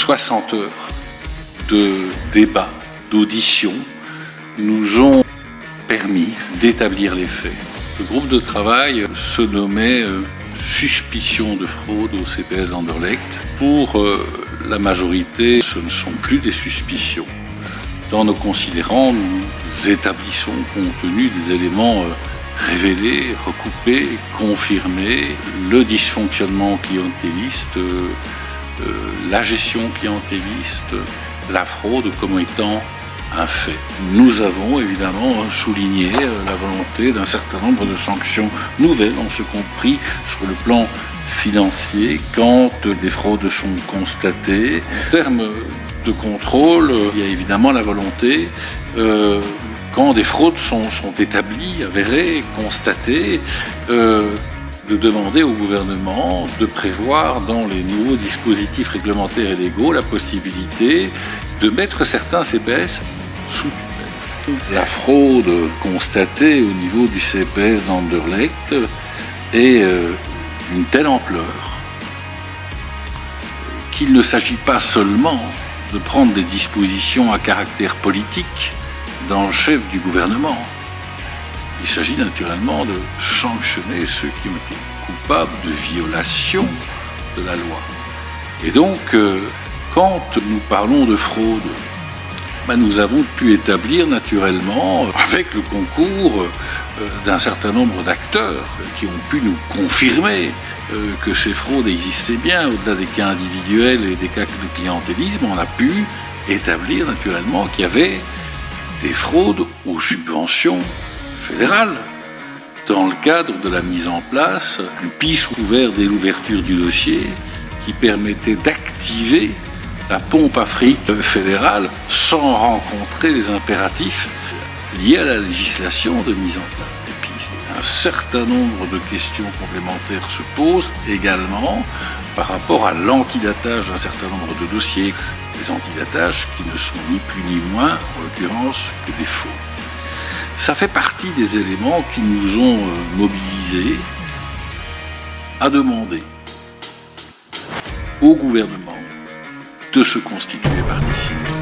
60 heures de débats, d'auditions, nous ont permis d'établir les faits. Le groupe de travail se nommait suspicion de fraude au CPS d'Anderlecht. Pour la majorité, ce ne sont plus des suspicions. Dans nos considérants, nous établissons compte tenu des éléments révélés, recoupés, confirmés, le dysfonctionnement clientéliste, la gestion clientéliste, la fraude comme étant un fait. Nous avons évidemment souligné la volonté d'un certain nombre de sanctions nouvelles, en ce compris sur le plan financier, quand des fraudes sont constatées. En termes de contrôle, il y a évidemment la volonté, quand des fraudes sont établies, avérées, constatées, de demander au gouvernement de prévoir dans les nouveaux dispositifs réglementaires et légaux la possibilité de mettre certains CPS sous tutelle. La fraude constatée au niveau du CPS d'Anderlecht est d'une telle ampleur qu'il ne s'agit pas seulement de prendre des dispositions à caractère politique dans le chef du gouvernement. Il s'agit naturellement de sanctionner ceux qui ont été coupables de violation de la loi. Et donc, quand nous parlons de fraude, nous avons pu établir naturellement, avec le concours d'un certain nombre d'acteurs qui ont pu nous confirmer que ces fraudes existaient bien, au-delà des cas individuels et des cas de clientélisme, on a pu établir naturellement qu'il y avait des fraudes aux subventions fédérales, dans le cadre de la mise en place d'une piste ouverte dès l'ouverture du dossier qui permettait d'activer la pompe à fric fédérale sans rencontrer les impératifs liés à la législation de mise en place. Et puis un certain nombre de questions complémentaires se posent également par rapport à l'antidatage d'un certain nombre de dossiers, des antidatages qui ne sont ni plus ni moins, en l'occurrence, que des faux. Ça fait partie des éléments qui nous ont mobilisés à demander au gouvernement de se constituer partie civile.